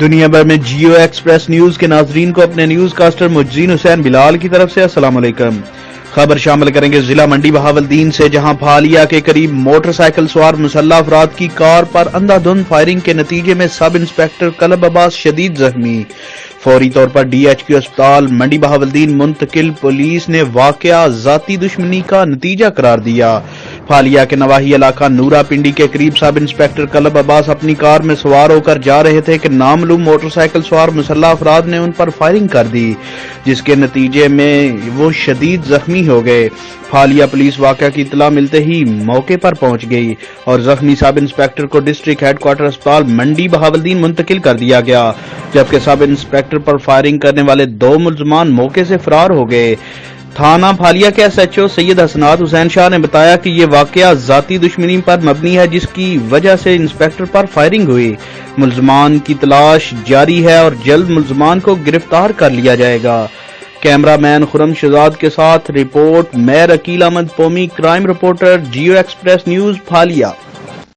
دنیا بھر میں جیو ایکسپریس نیوز کے ناظرین کو اپنے نیوز کاسٹر مجزین حسین بلال کی طرف سے السلام علیکم۔ خبر شامل کریں گے ضلع منڈی بہاولدین سے، جہاں پھالیا کے قریب موٹر سائیکل سوار مسلح افراد کی کار پر اندھا دھند فائرنگ کے نتیجے میں سب انسپکٹر کلب عباس شدید زخمی، فوری طور پر ڈی ایچ کیو اسپتال منڈی بہاولدین منتقل۔ پولیس نے واقعہ ذاتی دشمنی کا نتیجہ قرار دیا۔ پھالیا کے نواحی علاقہ نورا پنڈی کے قریب سب انسپکٹر کلب عباس اپنی کار میں سوار ہو کر جا رہے تھے کہ نامعلوم موٹر سائیکل سوار مسلح افراد نے ان پر فائرنگ کر دی، جس کے نتیجے میں وہ شدید زخمی ہو گئے۔ پھالیا پولیس واقعہ کی اطلاع ملتے ہی موقع پر پہنچ گئی اور زخمی سب انسپکٹر کو ڈسٹرکٹ ہیڈ کوارٹر اسپتال منڈی بہاولدین منتقل کر دیا گیا، جبکہ سب انسپکٹر پر فائرنگ کرنے والے 2 ملزمان موقع سے فرار ہو گئے۔ تھانہ پھالیا کے ایس ایچ او سید حسنات حسین شاہ نے بتایا کہ یہ واقعہ ذاتی دشمنی پر مبنی ہے، جس کی وجہ سے انسپکٹر پر فائرنگ ہوئی۔ ملزمان کی تلاش جاری ہے اور جلد ملزمان کو گرفتار کر لیا جائے گا۔ کیمرہ مین خرم شہزاد کے ساتھ report Mir Aqeel Ahmed Pomi, crime reporter, Geo express news, پھالیا۔